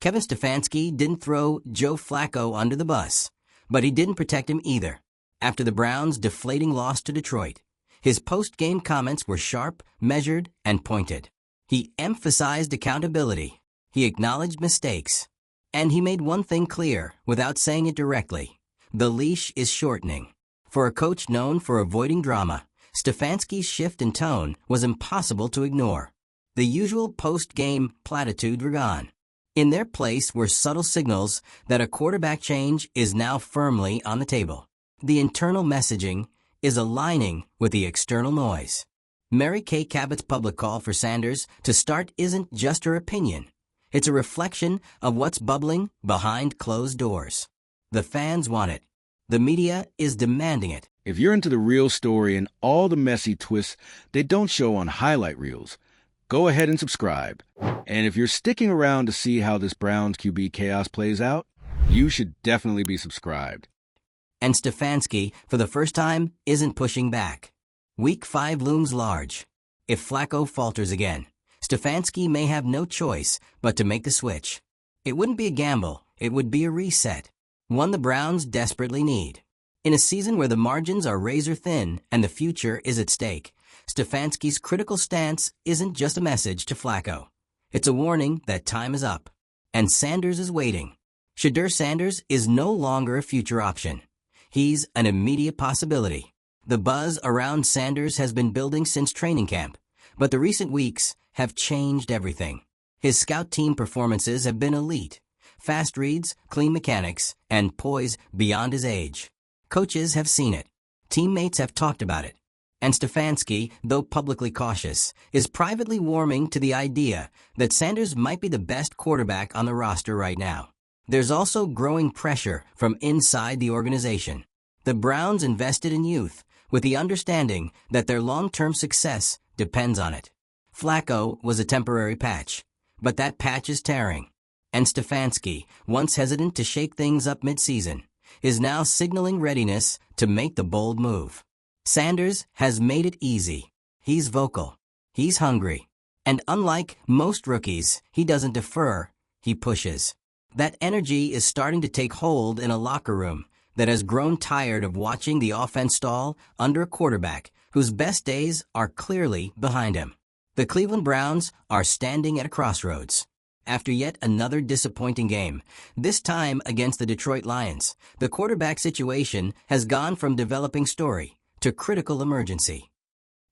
Kevin Stefanski didn't throw Joe Flacco under the bus, but he didn't protect him either. After the Browns' deflating loss to Detroit, his post-game comments were sharp, measured, and pointed. He emphasized accountability. He acknowledged mistakes. And he made one thing clear, without saying it directly. The leash is shortening. For a coach known for avoiding drama, Stefanski's shift in tone was impossible to ignore. The usual post-game platitudes were gone. In their place were subtle signals that a quarterback change is now firmly on the table. The internal messaging is aligning with the external noise. Mary Kay Cabot's public call for Sanders to start isn't just her opinion. It's a reflection of what's bubbling behind closed doors. The fans want it. The media is demanding it. If you're into the real story and all the messy twists they don't show on highlight reels, go ahead and subscribe. And if you're sticking around to see how this Browns QB chaos plays out, you should definitely be subscribed. And Stefanski, for the first time, isn't pushing back. Week 5 looms large. If Flacco falters again, Stefanski may have no choice but to make the switch. It wouldn't be a gamble, it would be a reset. One the Browns desperately need. In a season where the margins are razor thin and the future is at stake, Stefanski's critical stance isn't just a message to Flacco. It's a warning that time is up. And Sanders is waiting. Shedeur Sanders is no longer a future option. He's an immediate possibility. The buzz around Sanders has been building since training camp, but the recent weeks have changed everything. His scout team performances have been elite. Fast reads, clean mechanics, and poise beyond his age. Coaches have seen it. Teammates have talked about it. And Stefanski, though publicly cautious, is privately warming to the idea that Sanders might be the best quarterback on the roster right now. There's also growing pressure from inside the organization. The Browns invested in youth, with the understanding that their long-term success depends on it. Flacco was a temporary patch, but that patch is tearing. And Stefanski, once hesitant to shake things up mid-season, is now signaling readiness to make the bold move. Sanders has made it easy. He's vocal. He's hungry. And unlike most rookies, he doesn't defer, he pushes. That energy is starting to take hold in a locker room that has grown tired of watching the offense stall under a quarterback whose best days are clearly behind him. The Cleveland Browns are standing at a crossroads. After yet another disappointing game, this time against the Detroit Lions, the quarterback situation has gone from developing story to critical emergency.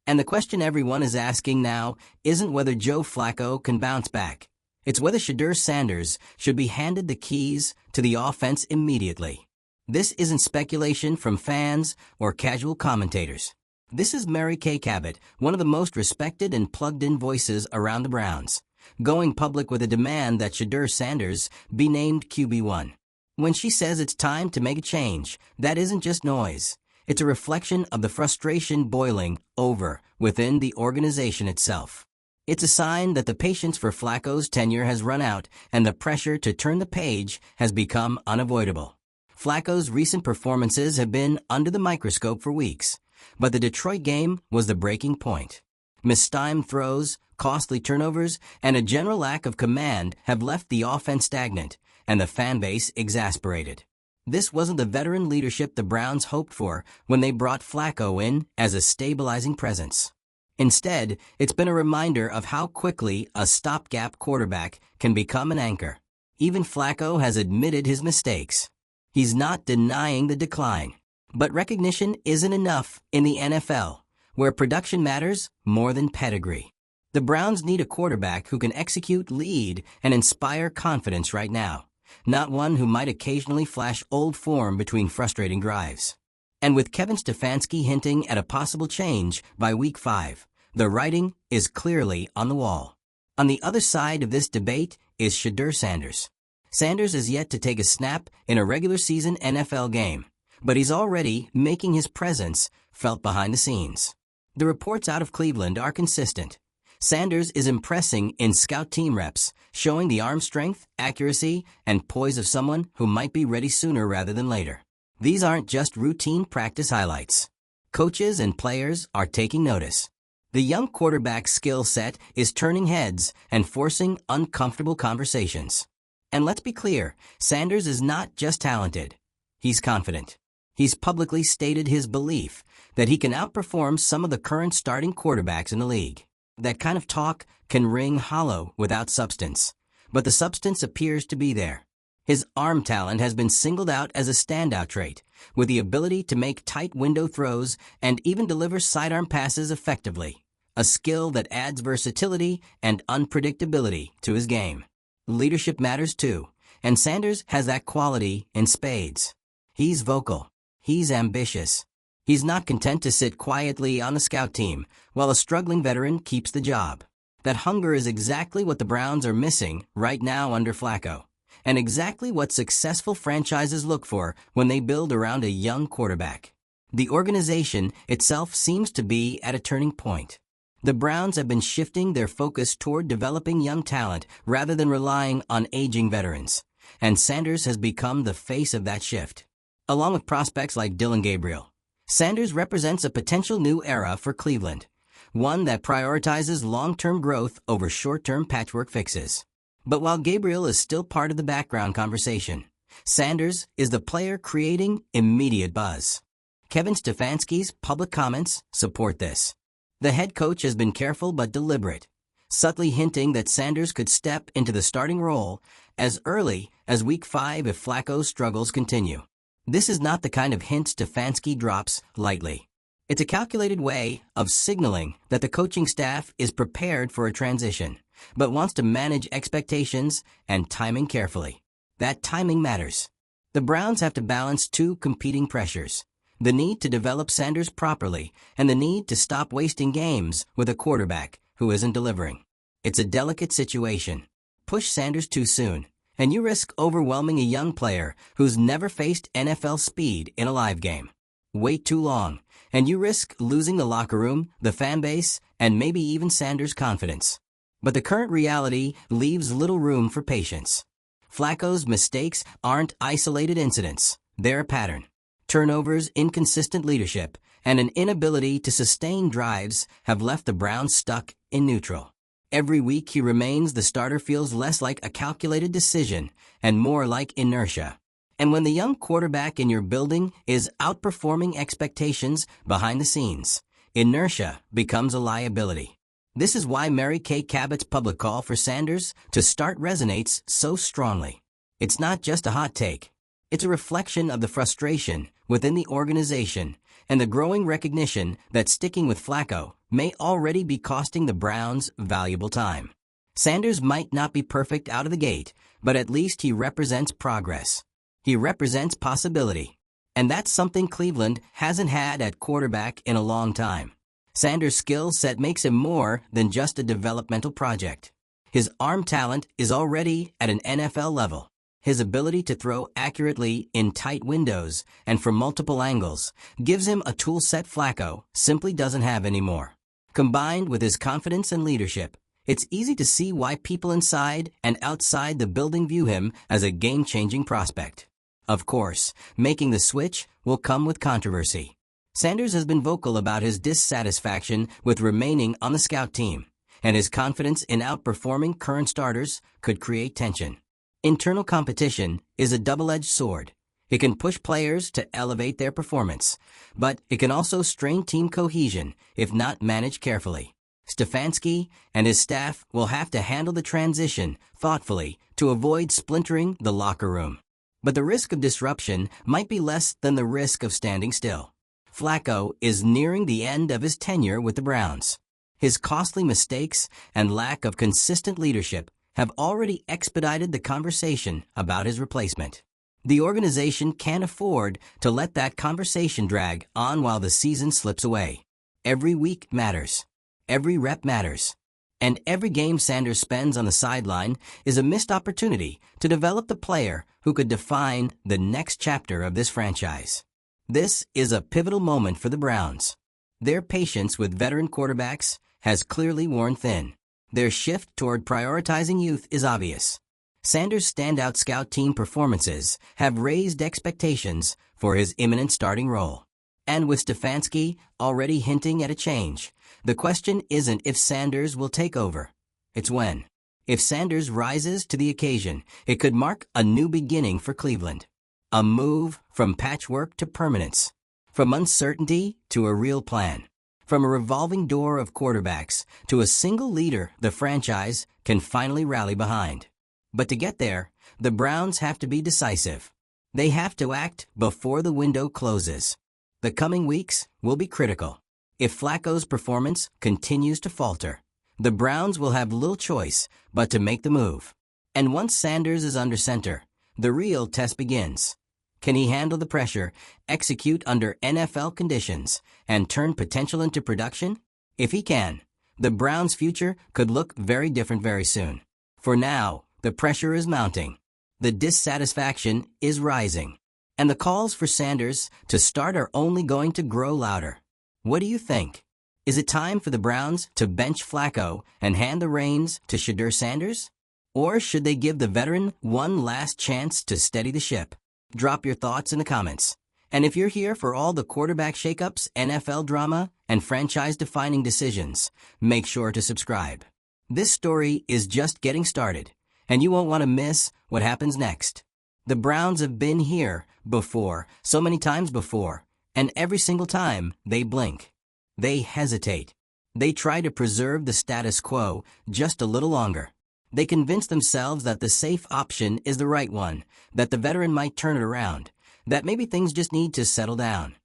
And the question everyone is asking now isn't whether Joe Flacco can bounce back. It's whether Shedeur Sanders should be handed the keys to the offense immediately. This isn't speculation from fans or casual commentators. This is Mary Kay Cabot, one of the most respected and plugged-in voices around the Browns, going public with a demand that Shedeur Sanders be named QB1. When she says it's time to make a change, that isn't just noise. It's a reflection of the frustration boiling over within the organization itself. It's a sign that the patience for Flacco's tenure has run out and the pressure to turn the page has become unavoidable. Flacco's recent performances have been under the microscope for weeks, but the Detroit game was the breaking point. Mistimed throws, costly turnovers, and a general lack of command have left the offense stagnant and the fan base exasperated. This wasn't the veteran leadership the Browns hoped for when they brought Flacco in as a stabilizing presence. Instead, it's been a reminder of how quickly a stopgap quarterback can become an anchor. Even Flacco has admitted his mistakes. He's not denying the decline. But recognition isn't enough in the NFL, where production matters more than pedigree. The Browns need a quarterback who can execute, lead, and inspire confidence right now, not one who might occasionally flash old form between frustrating drives. And with Kevin Stefanski hinting at a possible change by Week 5, the writing is clearly on the wall. On the other side of this debate is Shedeur Sanders. Sanders is yet to take a snap in a regular season NFL game, but he's already making his presence felt behind the scenes. The reports out of Cleveland are consistent. Sanders is impressing in scout team reps, showing the arm strength, accuracy, and poise of someone who might be ready sooner rather than later. These aren't just routine practice highlights. Coaches and players are taking notice. The young quarterback's skill set is turning heads and forcing uncomfortable conversations. And let's be clear, Sanders is not just talented. He's confident. He's publicly stated his belief that he can outperform some of the current starting quarterbacks in the league. That kind of talk can ring hollow without substance, but the substance appears to be there. His arm talent has been singled out as a standout trait, with the ability to make tight window throws and even deliver sidearm passes effectively, a skill that adds versatility and unpredictability to his game. Leadership matters too, and Sanders has that quality in spades. He's vocal. He's ambitious. He's not content to sit quietly on the scout team while a struggling veteran keeps the job. That hunger is exactly what the Browns are missing right now under Flacco, and exactly what successful franchises look for when they build around a young quarterback. The organization itself seems to be at a turning point. The Browns have been shifting their focus toward developing young talent rather than relying on aging veterans, and Sanders has become the face of that shift. Along with prospects like Dillon Gabriel, Sanders represents a potential new era for Cleveland, one that prioritizes long-term growth over short-term patchwork fixes. But while Gabriel is still part of the background conversation, Sanders is the player creating immediate buzz. Kevin Stefanski's public comments support this. The head coach has been careful but deliberate, subtly hinting that Sanders could step into the starting role as early as Week 5 if Flacco's struggles continue. This is not the kind of hint Stefanski drops lightly. It's a calculated way of signaling that the coaching staff is prepared for a transition, but wants to manage expectations and timing carefully. That timing matters. The Browns have to balance two competing pressures: the need to develop Sanders properly and the need to stop wasting games with a quarterback who isn't delivering. It's a delicate situation. Push Sanders too soon, and you risk overwhelming a young player who's never faced NFL speed in a live game. Wait too long, and you risk losing the locker room, the fan base, and maybe even Sanders' confidence. But the current reality leaves little room for patience. Flacco's mistakes aren't isolated incidents. They're a pattern. Turnovers, inconsistent leadership, and an inability to sustain drives have left the Browns stuck in neutral. Every week he remains, the starter feels less like a calculated decision and more like inertia. And when the young quarterback in your building is outperforming expectations behind the scenes, inertia becomes a liability. This is why Mary Kay Cabot's public call for Sanders to start resonates so strongly. It's not just a hot take. It's a reflection of the frustration within the organization and the growing recognition that sticking with Flacco may already be costing the Browns valuable time. Sanders might not be perfect out of the gate, but at least he represents progress. He represents possibility. And that's something Cleveland hasn't had at quarterback in a long time. Sanders' skill set makes him more than just a developmental project. His arm talent is already at an NFL level. His ability to throw accurately in tight windows and from multiple angles gives him a tool set Flacco simply doesn't have anymore. Combined with his confidence and leadership, it's easy to see why people inside and outside the building view him as a game-changing prospect. Of course, making the switch will come with controversy. Sanders has been vocal about his dissatisfaction with remaining on the scout team, and his confidence in outperforming current starters could create tension. Internal competition is a double-edged sword. It can push players to elevate their performance, but it can also strain team cohesion if not managed carefully. Stefanski and his staff will have to handle the transition thoughtfully to avoid splintering the locker room. But the risk of disruption might be less than the risk of standing still. Flacco is nearing the end of his tenure with the Browns. His costly mistakes and lack of consistent leadership have already expedited the conversation about his replacement. The organization can't afford to let that conversation drag on while the season slips away. Every week matters. Every rep matters. And every game Sanders spends on the sideline is a missed opportunity to develop the player who could define the next chapter of this franchise. This is a pivotal moment for the Browns. Their patience with veteran quarterbacks has clearly worn thin. Their shift toward prioritizing youth is obvious. Sanders' standout scout team performances have raised expectations for his imminent starting role. And with Stefanski already hinting at a change, the question isn't if Sanders will take over. It's when. If Sanders rises to the occasion, it could mark a new beginning for Cleveland. A move from patchwork to permanence. From uncertainty to a real plan. From a revolving door of quarterbacks to a single leader the franchise can finally rally behind. But to get there, the Browns have to be decisive. They have to act before the window closes. The coming weeks will be critical. If Flacco's performance continues to falter, the Browns will have little choice but to make the move. And once Sanders is under center, the real test begins. Can he handle the pressure, execute under NFL conditions, and turn potential into production? If he can, the Browns' future could look very different very soon. For now, the pressure is mounting. The dissatisfaction is rising. And the calls for Sanders to start are only going to grow louder. What do you think? Is it time for the Browns to bench Flacco and hand the reins to Shedeur Sanders? Or should they give the veteran one last chance to steady the ship? Drop your thoughts in the comments. And if you're here for all the quarterback shakeups, NFL drama, and franchise-defining decisions, make sure to subscribe. This story is just getting started, and you won't want to miss what happens next. The Browns have been here before, so many times before, and every single time they blink. They hesitate. They try to preserve the status quo just a little longer. They convince themselves that the safe option is the right one, that the veteran might turn it around, that maybe things just need to settle down.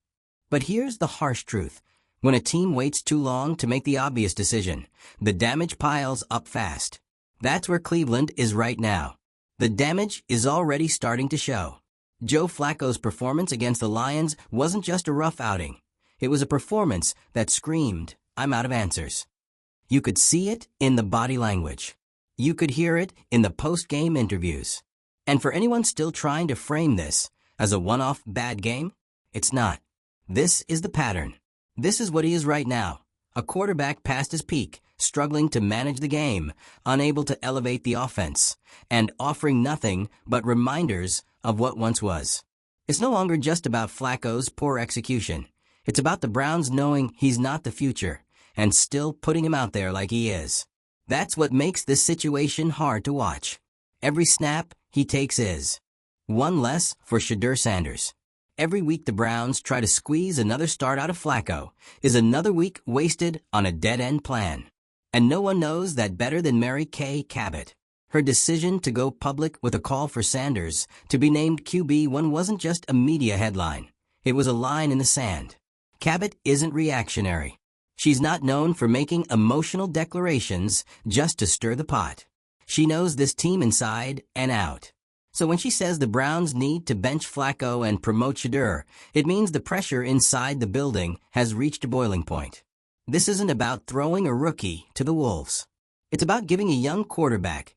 But here's the harsh truth. When a team waits too long to make the obvious decision, the damage piles up fast. That's where Cleveland is right now. The damage is already starting to show. Joe Flacco's performance against the Lions wasn't just a rough outing. It was a performance that screamed, "I'm out of answers." You could see it in the body language. You could hear it in the post-game interviews. And for anyone still trying to frame this as a one-off bad game, it's not. This is the pattern. This is what he is right now. A quarterback past his peak, struggling to manage the game, unable to elevate the offense, and offering nothing but reminders of what once was. It's no longer just about Flacco's poor execution. It's about the Browns knowing he's not the future and still putting him out there like he is. That's what makes this situation hard to watch. Every snap he takes is one less for Shedeur Sanders. Every week the Browns try to squeeze another start out of Flacco is another week wasted on a dead-end plan. And no one knows that better than Mary Kay Cabot. Her decision to go public with a call for Sanders to be named QB1 wasn't just a media headline. It was a line in the sand. Cabot isn't reactionary. She's not known for making emotional declarations just to stir the pot. She knows this team inside and out. So when she says the Browns need to bench Flacco and promote Shedeur, it means the pressure inside the building has reached a boiling point. This isn't about throwing a rookie to the wolves. It's about giving a young quarterback,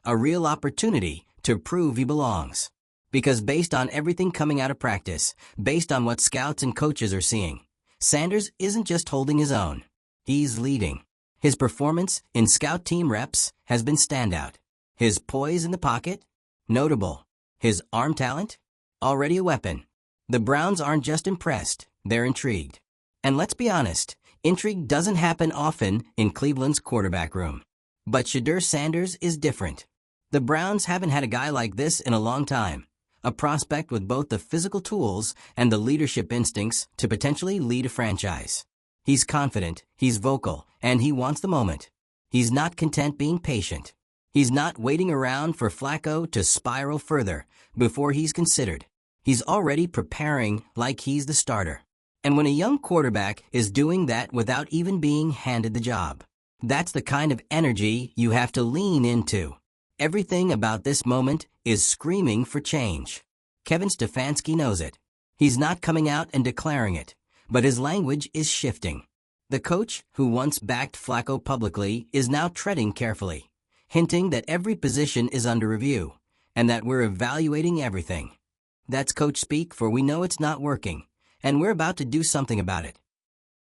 a real opportunity to prove he belongs. Because based on everything coming out of practice, based on what scouts and coaches are seeing, Sanders isn't just holding his own. He's leading. His performance in scout team reps has been standout. His poise in the pocket? Notable. His arm talent? Already a weapon. The Browns aren't just impressed, they're intrigued. And let's be honest, intrigue doesn't happen often in Cleveland's quarterback room. But Shedeur Sanders is different. The Browns haven't had a guy like this in a long time. A prospect with both the physical tools and the leadership instincts to potentially lead a franchise. He's confident, he's vocal, and he wants the moment. He's not content being patient. He's not waiting around for Flacco to spiral further before he's considered. He's already preparing like he's the starter. And when a young quarterback is doing that without even being handed the job, that's the kind of energy you have to lean into. Everything about this moment is screaming for change. Kevin Stefanski knows it. He's not coming out and declaring it, but his language is shifting. The coach who once backed Flacco publicly is now treading carefully, hinting that every position is under review and that we're evaluating everything. That's coach speak, for we know it's not working, and we're about to do something about it.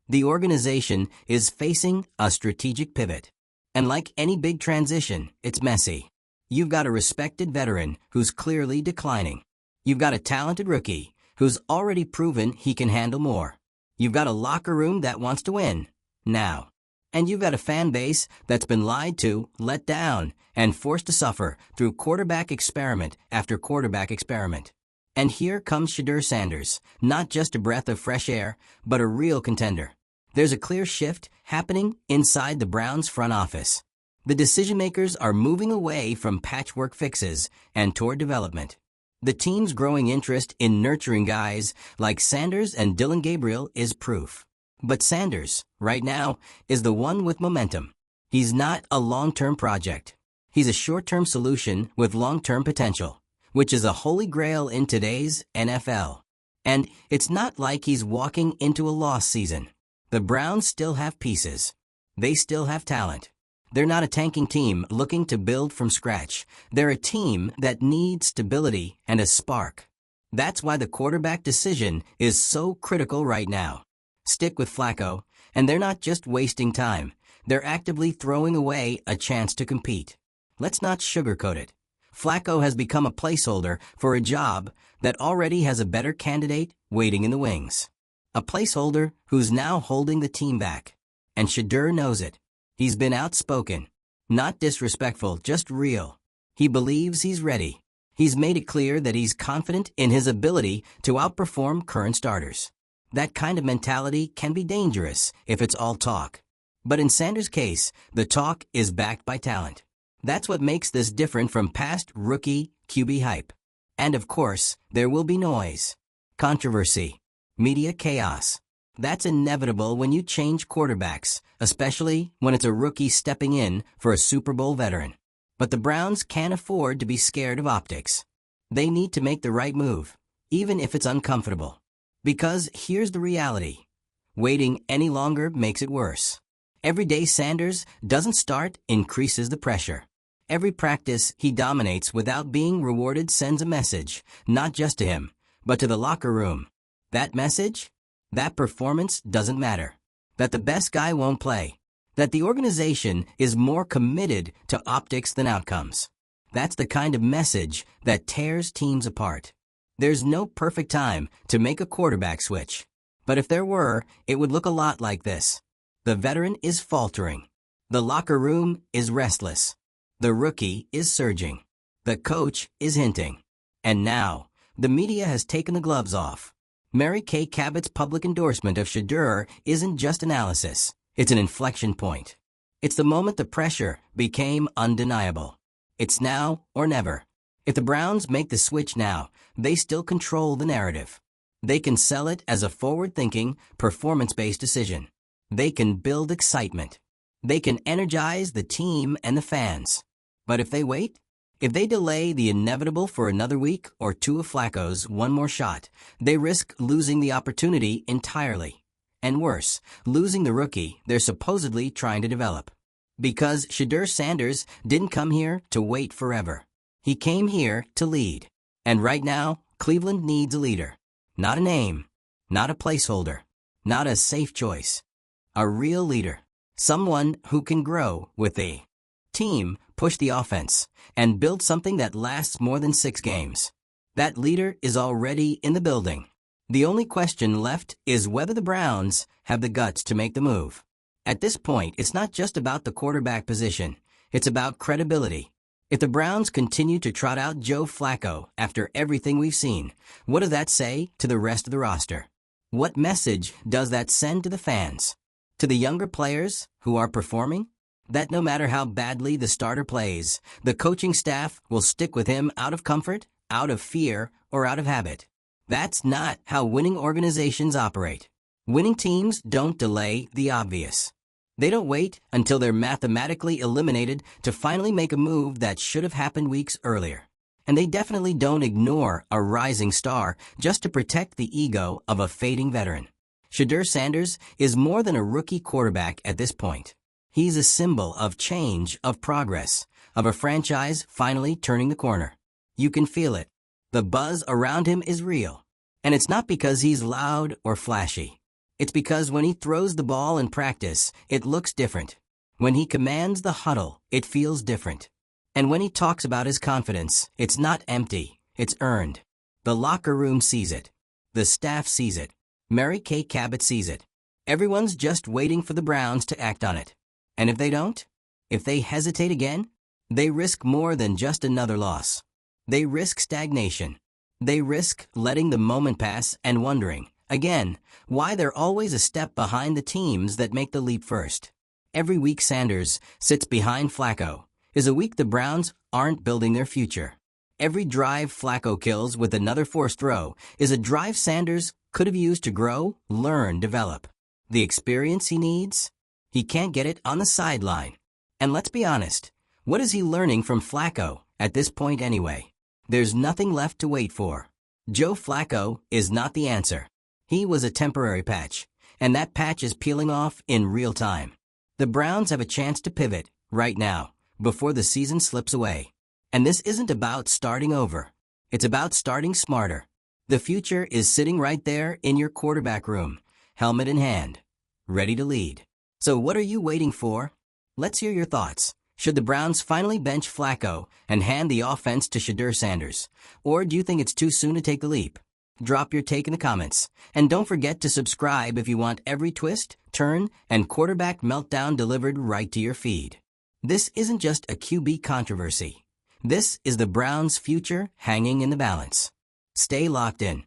The organization is facing a strategic pivot, and like any big transition, it's messy. You've got a respected veteran who's clearly declining. You've got a talented rookie who's already proven he can handle more. You've got a locker room that wants to win now. And you've got a fan base that's been lied to, let down, and forced to suffer through quarterback experiment after quarterback experiment. And here comes Shedeur Sanders, not just a breath of fresh air, but a real contender. There's a clear shift happening inside the Browns front office. The decision-makers are moving away from patchwork fixes and toward development. The team's growing interest in nurturing guys like Sanders and Dillon Gabriel is proof. But Sanders, right now, is the one with momentum. He's not a long-term project. He's a short-term solution with long-term potential, which is a holy grail in today's NFL. And it's not like he's walking into a lost season. The Browns still have pieces. They still have talent. They're not a tanking team looking to build from scratch. They're a team that needs stability and a spark. That's why the quarterback decision is so critical right now. Stick with Flacco, and they're not just wasting time. They're actively throwing away a chance to compete. Let's not sugarcoat it. Flacco has become a placeholder for a job that already has a better candidate waiting in the wings. A placeholder who's now holding the team back. And Shedeur knows it. He's been outspoken. Not disrespectful, just real. He believes he's ready. He's made it clear that he's confident in his ability to outperform current starters. That kind of mentality can be dangerous if it's all talk. But in Sanders' case, the talk is backed by talent. That's what makes this different from past rookie QB hype. And of course, there will be noise, controversy, media chaos. That's inevitable when you change quarterbacks, especially when it's a rookie stepping in for a Super Bowl veteran. But the Browns can't afford to be scared of optics. They need to make the right move, even if it's uncomfortable. Because here's the reality. Waiting any longer makes it worse. Every day Sanders doesn't start increases the pressure. Every practice he dominates without being rewarded sends a message, not just to him, but to the locker room. That message? That performance doesn't matter. That the best guy won't play. That the organization is more committed to optics than outcomes. That's the kind of message that tears teams apart. There's no perfect time to make a quarterback switch. But if there were, it would look a lot like this. The veteran is faltering. The locker room is restless. The rookie is surging. The coach is hinting. And now, the media has taken the gloves off. Mary Kay Cabot's public endorsement of Shedeur isn't just analysis. It's an inflection point. It's the moment the pressure became undeniable. It's now or never. If the Browns make the switch now, they still control the narrative. They can sell it as a forward-thinking, performance-based decision. They can build excitement. They can energize the team and the fans. But if they wait, if they delay the inevitable for another week or two of Flacco's one more shot, they risk losing the opportunity entirely. And worse, losing the rookie they're supposedly trying to develop. Because Shedeur Sanders didn't come here to wait forever. He came here to lead. And right now, Cleveland needs a leader. Not a name. Not a placeholder. Not a safe choice. A real leader. Someone who can grow with the team, push the offense, and build something that lasts more than 6 games. That leader is already in the building. The only question left is whether the Browns have the guts to make the move. At this point, it's not just about the quarterback position. It's about credibility. If the Browns continue to trot out Joe Flacco after everything we've seen, what does that say to the rest of the roster? What message does that send to the fans? To the younger players who are performing? That no matter how badly the starter plays, the coaching staff will stick with him out of comfort, out of fear, or out of habit. That's not how winning organizations operate. Winning teams don't delay the obvious. They don't wait until they're mathematically eliminated to finally make a move that should have happened weeks earlier. And they definitely don't ignore a rising star just to protect the ego of a fading veteran. Shedeur Sanders is more than a rookie quarterback at this point. He's a symbol of change, of progress, of a franchise finally turning the corner. You can feel it. The buzz around him is real. And it's not because he's loud or flashy. It's because when he throws the ball in practice, it looks different. When he commands the huddle, it feels different. And when he talks about his confidence, it's not empty, it's earned. The locker room sees it. The staff sees it. Mary Kay Cabot sees it. Everyone's just waiting for the Browns to act on it. And if they don't? If they hesitate again? They risk more than just another loss. They risk stagnation. They risk letting the moment pass and wondering, again, why they're always a step behind the teams that make the leap first. Every week Sanders sits behind Flacco is a week the Browns aren't building their future. Every drive Flacco kills with another forced throw is a drive Sanders could have used to grow, learn, develop. The experience he needs? He can't get it on the sideline. And let's be honest, what is he learning from Flacco at this point anyway? There's nothing left to wait for. Joe Flacco is not the answer. He was a temporary patch, and that patch is peeling off in real time. The Browns have a chance to pivot right now, before the season slips away. And this isn't about starting over. It's about starting smarter. The future is sitting right there in your quarterback room, helmet in hand, ready to lead. So what are you waiting for? Let's hear your thoughts. Should the Browns finally bench Flacco and hand the offense to Shedeur Sanders? Or do you think it's too soon to take the leap? Drop your take in the comments. And don't forget to subscribe if you want every twist, turn, and quarterback meltdown delivered right to your feed. This isn't just a QB controversy. This is the Browns' future hanging in the balance. Stay locked in.